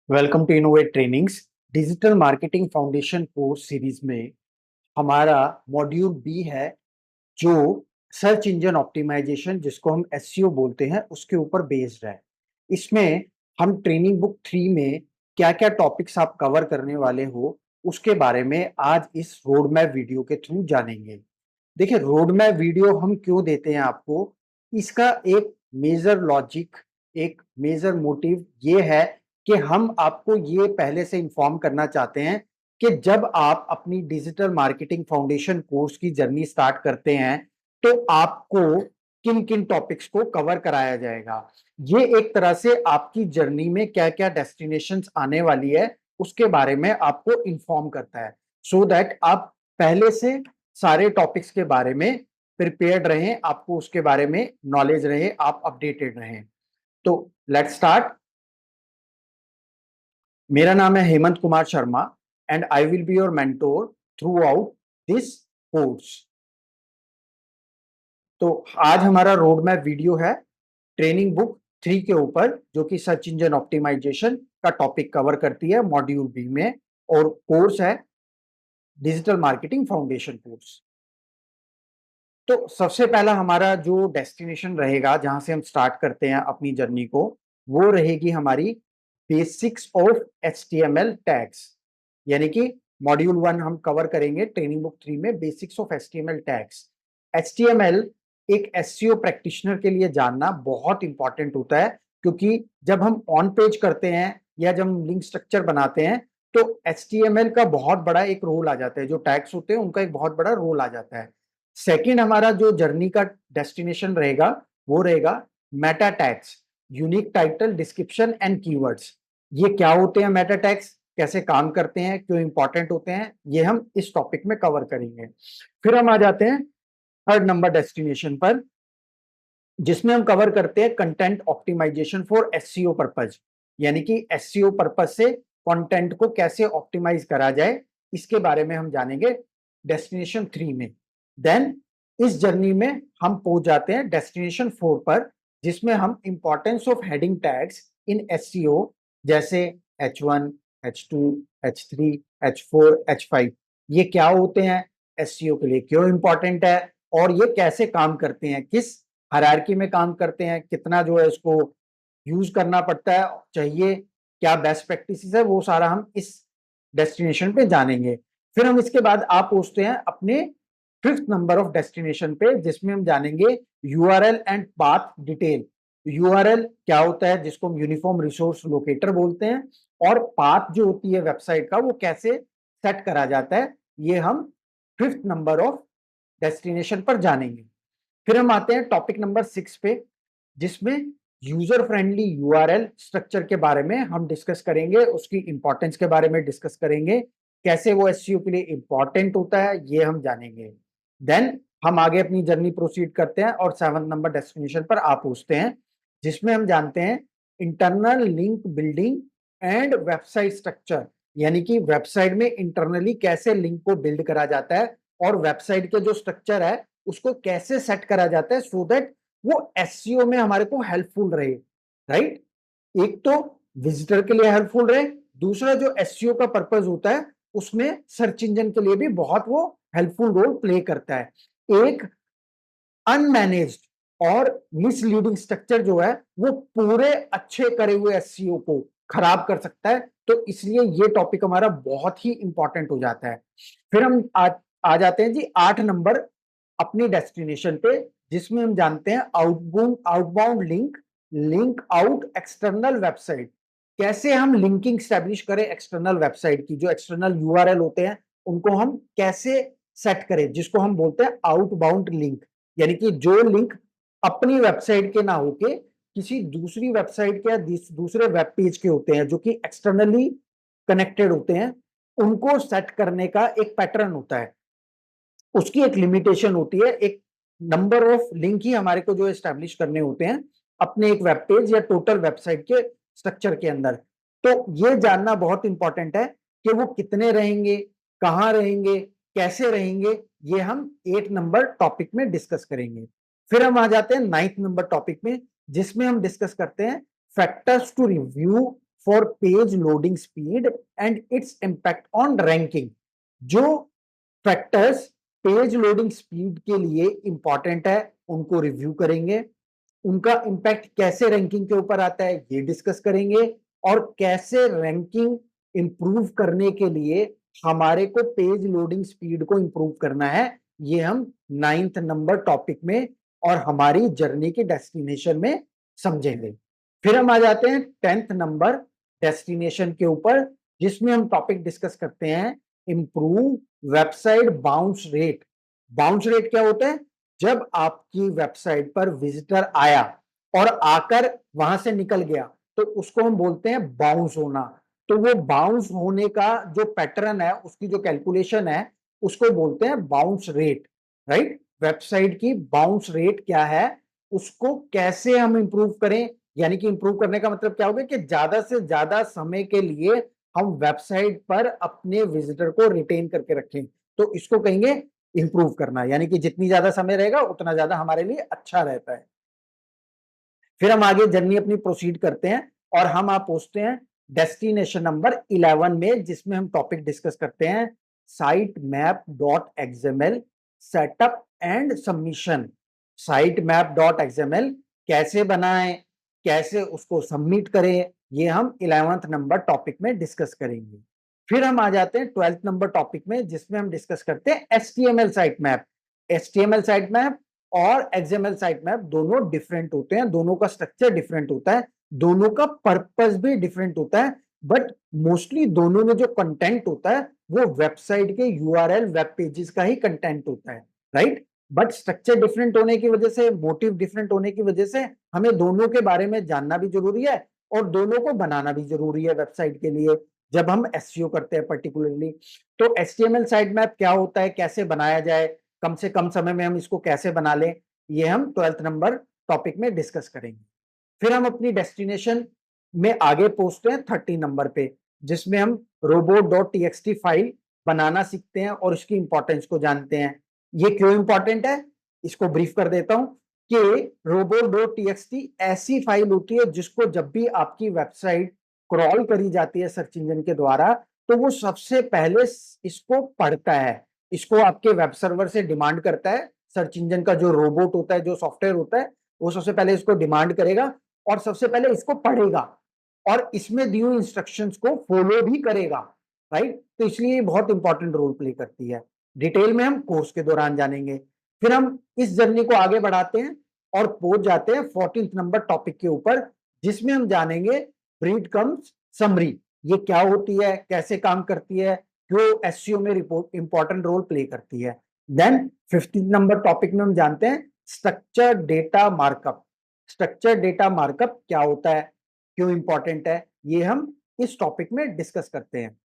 Welcome to Innovate Trainings. Digital marketing foundation course series में हमारा module B है, जो सर्च इंजन ऑप्टिमाइजेशन, जिसको हम एसईओ बोलते हैं, उसके ऊपर बेस्ड है। इसमें हम ट्रेनिंग बुक 3 में क्या क्या टॉपिक्स आप कवर करने वाले हो, उसके बारे में आज इस रोड मैप वीडियो के थ्रू जानेंगे। देखिए, रोड मैप वीडियो हम क्यों देते हैं आपको, इसका एक मेजर लॉजिक, एक मेजर मोटिव ये है कि हम आपको ये पहले से इंफॉर्म करना चाहते हैं कि जब आप अपनी डिजिटल मार्केटिंग फाउंडेशन कोर्स की जर्नी स्टार्ट करते हैं तो आपको किन किन टॉपिक्स को कवर कराया जाएगा। ये एक तरह से आपकी जर्नी में क्या क्या डेस्टिनेशंस आने वाली है उसके बारे में आपको इंफॉर्म करता है, सो दैट आप पहले से सारे टॉपिक्स के बारे में प्रिपेयर्ड रहें, आपको उसके बारे में नॉलेज रहे, आप अपडेटेड रहें। तो लेट्स स्टार्ट। मेरा नाम है Hemant Kumar Sharma and I will be your mentor through out this course. तो आज हमारा रोड मैप वीडियो है ट्रेनिंग बुक 3 के ऊपर, जो कि सर्च इंजन ऑप्टिमाइजेशन का टॉपिक कवर करती है मॉड्यूल बी में, और कोर्स है डिजिटल मार्केटिंग फाउंडेशन कोर्स। तो सबसे पहला हमारा जो डेस्टिनेशन रहेगा, जहां से हम स्टार्ट करते हैं अपनी जर्नी को, वो रहेगी हमारी बेसिक्स ऑफ HTML टैग्स। यानी कि मॉड्यूल 1 हम कवर करेंगे ट्रेनिंग बुक 3 में, basics of HTML tags. HTML एक एसईओ प्रैक्टिशनर के लिए जानना बहुत इंपॉर्टेंट होता है, क्योंकि जब हम ऑन पेज करते हैं या जब हम लिंक स्ट्रक्चर बनाते हैं तो HTML का बहुत बड़ा एक रोल आ जाता है, जो टैग्स होते हैं उनका एक बहुत बड़ा रोल आ जाता है। सेकंड हमारा जो जर्नी का डेस्टिनेशन रहेगा वो रहेगा Meta tags, unique title, description and keywords. ये क्या होते हैं मेटा टैग्स, कैसे काम करते हैं, क्यों इंपॉर्टेंट होते हैं, ये हम इस टॉपिक में कवर करेंगे। फिर हम आ जाते हैं थर्ड नंबर डेस्टिनेशन पर, जिसमें हम कवर करते हैं content optimization for SEO purpose. यानी कि एसईओ पर्पज से कंटेंट को कैसे ऑप्टिमाइज करा जाए, इसके बारे में हम जानेंगे डेस्टिनेशन 3 में। देन इस जर्नी में हम पहुंच जाते हैं डेस्टिनेशन 4 पर, जिसमें हम importance of heading tags in SEO, जैसे H1, H2, H3, H4, H5, ये क्या होते हैं, एसईओ के लिए क्यों इंपॉर्टेंट है, और ये कैसे काम करते हैं, किस हायरार्की में काम करते हैं, कितना जो है इसको यूज करना पड़ता है, चाहिए क्या बेस्ट प्रैक्टिसेस है, वो सारा हम इस डेस्टिनेशन पे जानेंगे। फिर हम इसके बाद आप पहुंचते हैं अपने फिफ्थ नंबर ऑफ डेस्टिनेशन पे, जिसमें हम जानेंगे URL and path detail. URL क्या होता है, जिसको हम यूनिफॉर्म रिसोर्स लोकेटर बोलते हैं, और पाथ जो होती है वेबसाइट का, वो कैसे सेट करा जाता है, ये हम फिफ्थ नंबर ऑफ डेस्टिनेशन पर जानेंगे। फिर हम आते हैं टॉपिक नंबर 6 पे, जिसमें यूजर फ्रेंडली यूआरएल स्ट्रक्चर के बारे में हम डिस्कस करेंगे, उसकी इंपॉर्टेंस के बारे में डिस्कस करेंगे, कैसे वो एसईओ के लिए इंपॉर्टेंट होता है, ये हम जानेंगे। देन हम आगे अपनी जर्नी प्रोसीड करते हैं और 7 नंबर डेस्टिनेशन पर आप पहुंचते हैं, जिसमें हम जानते हैं internal link building and website structure. यानी कि वेबसाइट में इंटरनली कैसे लिंक को बिल्ड करा जाता है, और वेबसाइट के जो स्ट्रक्चर है उसको कैसे सेट करा जाता है, सो दैट वो एसईओ में हमारे को हेल्पफुल रहे। राइट, एक तो विजिटर के लिए हेल्पफुल रहे, दूसरा जो एसईओ का पर्पस होता है उसमें सर्च इंजन के लिए भी बहुत वो हेल्पफुल रोल प्ले करता है। एक अनमैनेज्ड और मिसलीडिंग स्ट्रक्चर जो है वो पूरे अच्छे करे हुए एसईओ को खराब कर सकता है, तो इसलिए ये टॉपिक हमारा बहुत ही इंपॉर्टेंट हो जाता है। फिर हम आ जाते हैं जी 8 नंबर अपनी डेस्टिनेशन पे, जिसमें हम जानते हैं outbound link, link out external website. कैसे हम लिंकिंग स्टैब्लिश करें एक्सटर्नल वेबसाइट की, जो एक्सटर्नल यूआरएल होते हैं उनको हम कैसे सेट करें, जिसको हम बोलते हैं आउटबाउंड लिंक। यानी कि जो लिंक अपनी वेबसाइट के ना होके किसी दूसरी वेबसाइट के या दूसरे वेब पेज के होते हैं, जो कि एक्सटर्नली कनेक्टेड होते हैं, उनको सेट करने का एक पैटर्न होता है, उसकी एक लिमिटेशन होती है, एक नंबर ऑफ लिंक ही हमारे को जो एस्टेब्लिश करने होते हैं अपने एक वेब पेज या टोटल वेबसाइट के स्ट्रक्चर के अंदर। तो ये जानना बहुत इंपॉर्टेंट है कि वो कितने रहेंगे, कहाँ रहेंगे, कैसे रहेंगे, ये हम 8 नंबर टॉपिक में डिस्कस करेंगे। फिर हम आ जाते हैं 9th नंबर टॉपिक में, जिसमें हम डिस्कस करते हैं factors to review for page loading speed and its impact on ranking. जो फैक्टर्स पेज लोडिंग स्पीड के लिए इंपॉर्टेंट है उनको रिव्यू करेंगे, उनका इंपैक्ट कैसे रैंकिंग के ऊपर आता है ये डिस्कस करेंगे, और कैसे रैंकिंग इंप्रूव करने के लिए हमारे को पेज लोडिंग स्पीड को इंप्रूव करना है, ये हम 9th नंबर टॉपिक में और हमारी जर्नी के डेस्टिनेशन में समझेंगे। फिर हम आ जाते हैं 10th नंबर डेस्टिनेशन के ऊपर, जिसमें हम टॉपिक डिस्कस करते हैं improve website bounce rate. Bounce rate क्या होता है? जब आपकी वेबसाइट पर विजिटर आया और आकर वहां से निकल गया तो उसको हम बोलते हैं बाउंस होना। तो वो बाउंस होने का जो पैटर्न है, उसकी जो कैलकुलेशन है, उसको बोलते हैं बाउंस रेट, राइट। वेबसाइट की बाउंस रेट क्या है, उसको कैसे हम इंप्रूव करें, यानी कि इंप्रूव करने का मतलब क्या होगा कि ज्यादा से ज्यादा समय के लिए हम वेबसाइट पर अपने विजिटर को रिटेन करके रखें, तो इसको कहेंगे इंप्रूव करना, यानी कि जितनी ज्यादा समय रहेगा उतना ज्यादा हमारे लिए अच्छा रहता है। फिर हम आगे जर्नी अपनी प्रोसीड करते हैं और हम आप पहुंचते हैं डेस्टिनेशन नंबर 11 में, जिसमें हम टॉपिक डिस्कस करते हैं site map dot XML setup and submission. Site map dot XML कैसे बनाएं, कैसे उसको सबमिट करें, ये हम 11th नंबर टॉपिक में डिस्कस करेंगे। फिर हम आ जाते हैं 12th नंबर टॉपिक में, जिसमें हम डिस्कस करते हैं HTML site map. HTML site map और एक्सएमएल साइट मैप दोनों डिफरेंट होते हैं, दोनों का स्ट्रक्चर डिफरेंट होता है, दोनों का पर्पस भी डिफरेंट होता है, बट मोस्टली दोनों में जो कंटेंट होता है वो वेबसाइट के यूआरएल वेब पेजेस का ही कंटेंट होता है, राइट। बट स्ट्रक्चर डिफरेंट होने की वजह से, मोटिव डिफरेंट होने की वजह से हमें दोनों के बारे में जानना भी जरूरी है और दोनों को बनाना भी जरूरी है वेबसाइट के लिए, जब हम एसईओ करते हैं पर्टिकुलरली। तो एचटीएमएल साइट मैप क्या होता है, कैसे बनाया जाए, कम से कम समय में हम इसको कैसे बना लें, ये हम 12th नंबर टॉपिक में डिस्कस करेंगे। फिर हम अपनी डेस्टिनेशन में आगे पहुंचते हैं 30 नंबर पे, जिसमें हम robot.txt फाइल बनाना सीखते हैं और उसकी इंपॉर्टेंस को जानते हैं। ये क्यों इंपॉर्टेंट है, इसको ब्रीफ कर देता हूं कि robot.txt ऐसी फाइल होती है जिसको जब भी आपकी वेबसाइट क्रॉल करी जाती है सर्च इंजन के द्वारा, तो वो सबसे पहले इसको पढ़ता है, इसको आपके वेब सर्वर से डिमांड करता है। सर्च इंजन का जो रोबोट होता है, जो सॉफ्टवेयर होता है, वो सबसे पहले इसको डिमांड करेगा और सबसे पहले इसको पढ़ेगा और इसमें दी हुई इंस्ट्रक्शंस को फॉलो भी करेगा, राइट। तो इसलिए ये बहुत इंपॉर्टेंट रोल प्ले करती है। डिटेल में हम कोर्स के दौरान जानेंगे। फिर हम इस जर्नी को आगे बढ़ाते हैं और पहुंच जाते हैं 14th नंबर टॉपिक के ऊपर, जिसमें हम जानेंगे ब्रीड कम्स समरी। ये क्या होती है, कैसे काम करती है, जो एसईओ में रिपोर्ट इंपॉर्टेंट रोल प्ले करती है। देन 15th नंबर टॉपिक में हम जानते हैं structure data markup. Structure data markup क्या होता है, क्यों इंपॉर्टेंट है, ये हम इस टॉपिक में डिस्कस करते हैं।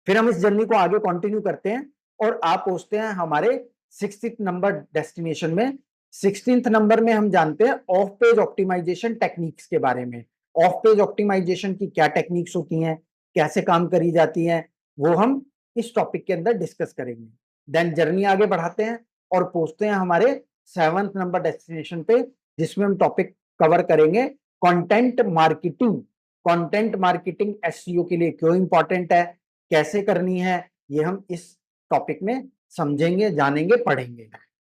फिर हम इस जर्नी को आगे कंटिन्यू करते हैं और आप पहुंचते हैं हमारे 16th नंबर डेस्टिनेशन में। 16th नंबर में हम जानते हैं ऑफ पेज ऑप्टिमाइजेशन टेक्निक्स के बारे में। ऑफ पेज ऑप्टिमाइजेशन की क्या टेक्निक्स होती हैं, कैसे काम करी जाती हैं, वो हम इस टॉपिक के अंदर डिस्कस करेंगे। देन जर्नी आगे बढ़ाते हैं और पहुंचते हैं हमारे 7th नंबर डेस्टिनेशन पे, जिसमें हम टॉपिक कवर करेंगे content marketing. Content marketing SEO के लिए क्यों इंपॉर्टेंट है, कैसे करनी है, ये हम इस टॉपिक में समझेंगे, जानेंगे, पढ़ेंगे।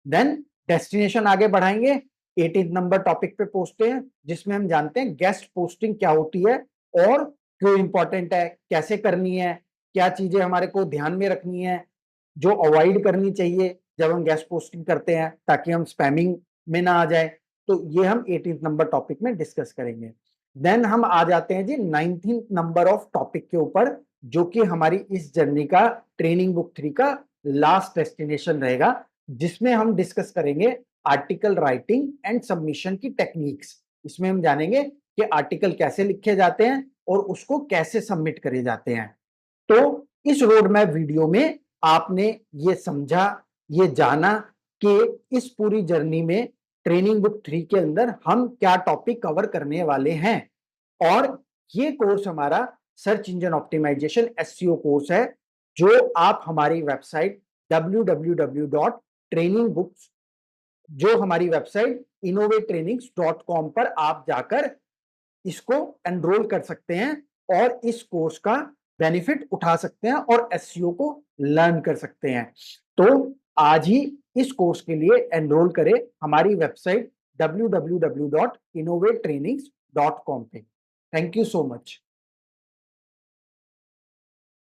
देन डेस्टिनेशन आगे बढ़ाएंगे, 18th नंबर टॉपिक पे पहुंचते हैं, जिसमें हम जानते हैं गेस्ट पोस्टिंग क्या होती है और क्यों इंपॉर्टेंट है, कैसे करनी है, क्या चीजें हमारे को ध्यान में रखनी है, जो अवॉइड करनी चाहिए जब हम गेस्ट पोस्टिंग करते हैं, ताकि हम स्पैमिंग में ना आ जाए। तो ये हम 18th नंबर टॉपिक में डिस्कस करेंगे। देन हम आ जाते हैं जी 19th नंबर ऑफ टॉपिक के ऊपर, जो कि हमारी इस जर्नी का ट्रेनिंग बुक 3 का लास्ट डेस्टिनेशन रहेगा, जिसमें हम डिस्कस करेंगे आर्टिकल राइटिंग एंड सबमिशन की टेक्निक्स। इसमें हम जानेंगे कि आर्टिकल कैसे लिखे जाते हैं और उसको कैसे सबमिट करे जाते हैं। तो इस रोड मैप वीडियो में आपने ये समझा, ये जाना कि इस पूरी जर्नी में ट्रेनिंग बुक 3 के अंदर हम क्या टॉपिक कवर करने वाले हैं। और ये कोर्स हमारा search engine optimization SEO course है, जो आप हमारी वेबसाइट www.trainingbooks, जो हमारी वेबसाइट innovatetrainings.com पर आप जाकर इसको एनरोल कर सकते हैं और इस कोर्स का बेनिफिट उठा सकते हैं और एसईओ को लर्न कर सकते हैं। तो आज ही इस कोर्स के लिए एनरोल करें हमारी वेबसाइट www.innovatetrainings.com पे। Thank you so much.